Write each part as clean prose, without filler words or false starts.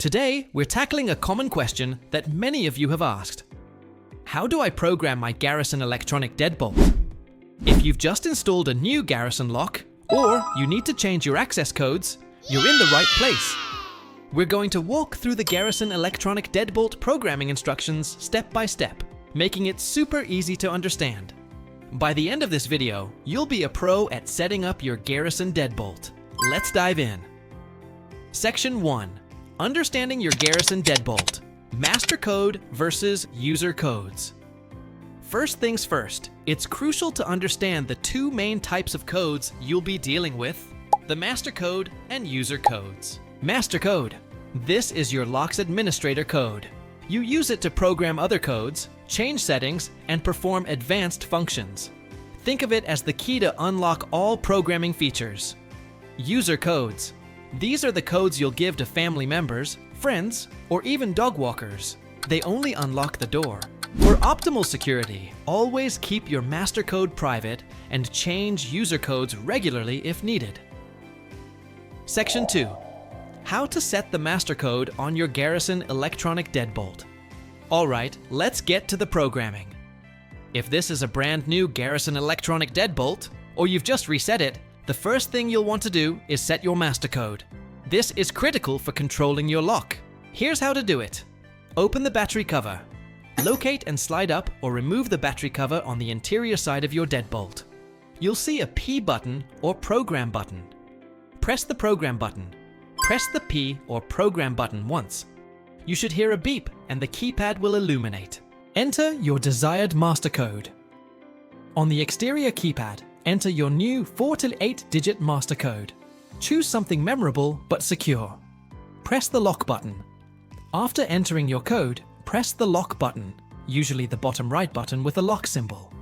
Today, we're tackling a common question that many of you have asked. How do I program my Garrison electronic deadbolt? If you've just installed a new Garrison lock, or you need to change your access codes, you're in the right place. We're going to walk through the Garrison electronic deadbolt programming instructions step by step, making it super easy to understand. By the end of this video, you'll be a pro at setting up your Garrison deadbolt. Let's dive in. Section 1. Understanding your Garrison deadbolt. Master code versus user codes. First things first, it's crucial to understand the two main types of codes you'll be dealing with: the master code and user codes. Master code. This is your lock's administrator code. You use it to program other codes, change settings, and perform advanced functions. Think of it as the key to unlock all programming features. User codes. These are the codes you'll give to family members, friends, or even dog walkers. They only unlock the door. For optimal security, always keep your master code private and change user codes regularly if needed. Section 2. How to set the master code on your Garrison electronic deadbolt. Alright, let's get to the programming. If this is a brand new Garrison electronic deadbolt, or you've just reset it, the first thing you'll want to do is set your master code. This is critical for controlling your lock. Here's how to do it. Open the battery cover. Locate and slide up or remove the battery cover on the interior side of your deadbolt. You'll see a P button or program button. Press the program button. Press the P or program button once. You should hear a beep and the keypad will illuminate. Enter your desired master code. On the exterior keypad, enter your new 4 to 8-digit master code. Choose something memorable but secure. Press the lock button. After entering your code, press the lock button, usually the bottom right button with a lock symbol.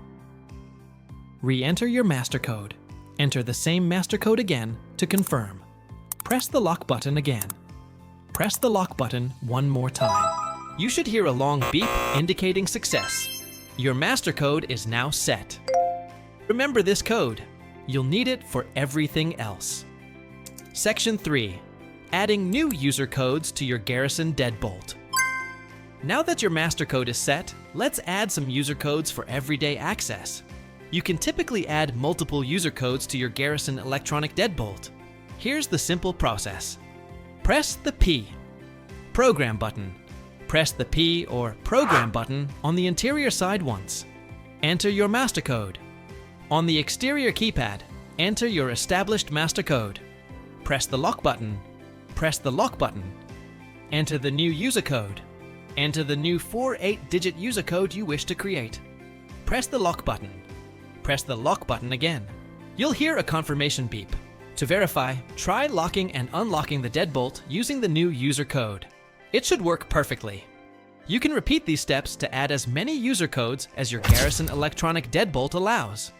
Re-enter your master code. Enter the same master code again to confirm. Press the lock button again. Press the lock button one more time. You should hear a long beep indicating success. Your master code is now set. Remember this code. You'll need it for everything else. Section 3. Adding new user codes to your Garrison deadbolt. Now that your master code is set, let's add some user codes for everyday access. You can typically add multiple user codes to your Garrison electronic deadbolt. Here's the simple process. Press the P, program button. Press the P or program button on the interior side once. Enter your master code. On the exterior keypad, enter your established master code. Press the lock button. Press the lock button. Enter the new user code. Enter the new 4 8-digit user code you wish to create. Press the lock button. Press the lock button again. You'll hear a confirmation beep. To verify, try locking and unlocking the deadbolt using the new user code. It should work perfectly. You can repeat these steps to add as many user codes as your Garrison electronic deadbolt allows.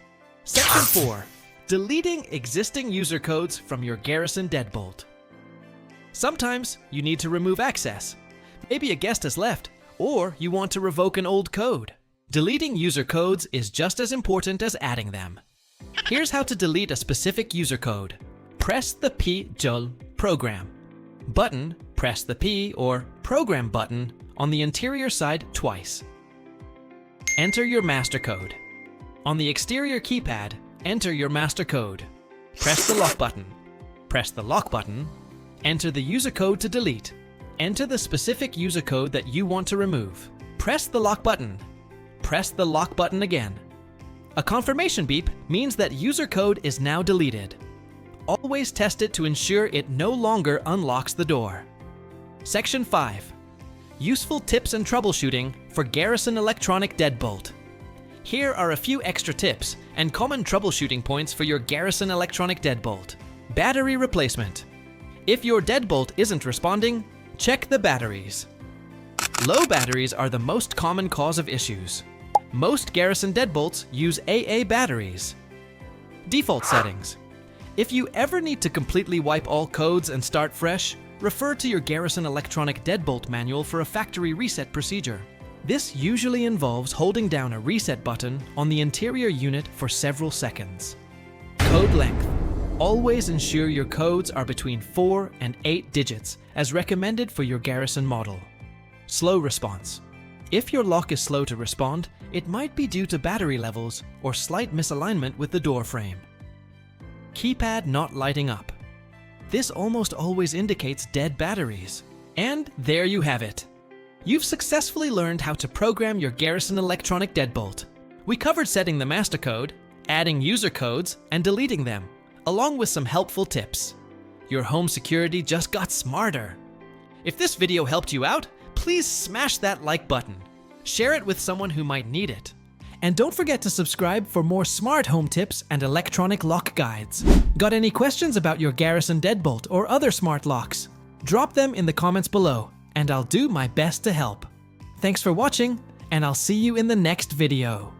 Section 4. Deleting existing user codes from your Garrison deadbolt. Sometimes you need to remove access. Maybe a guest has left, or you want to revoke an old code. Deleting user codes is just as important as adding them. Here's how to delete a specific user code. Press the P program button, press the P or program button on the interior side twice. Enter your master code. On the exterior keypad, enter your master code. Press the lock button. Press the lock button. Enter the user code to delete. Enter the specific user code that you want to remove. Press the lock button. Press the lock button again. A confirmation beep means that user code is now deleted. Always test it to ensure it no longer unlocks the door. Section 5. Useful tips and troubleshooting for Garrison electronic deadbolt. Here are a few extra tips and common troubleshooting points for your Garrison electronic deadbolt. Battery replacement. If your deadbolt isn't responding, check the batteries. Low batteries are the most common cause of issues. Most Garrison deadbolts use AA batteries. Default settings. If you ever need to completely wipe all codes and start fresh, refer to your Garrison electronic deadbolt manual for a factory reset procedure. This usually involves holding down a reset button on the interior unit for several seconds. Code length. Always ensure your codes are between 4 and 8 digits, as recommended for your Garrison model. Slow response. If your lock is slow to respond, it might be due to battery levels or slight misalignment with the door frame. Keypad not lighting up. This almost always indicates dead batteries. And there you have it. You've successfully learned how to program your Garrison electronic deadbolt. We covered setting the master code, adding user codes, and deleting them, along with some helpful tips. Your home security just got smarter. If this video helped you out, please smash that like button. Share it with someone who might need it. And don't forget to subscribe for more smart home tips and electronic lock guides. Got any questions about your Garrison deadbolt or other smart locks? Drop them in the comments below, and I'll do my best to help. Thanks for watching, and I'll see you in the next video.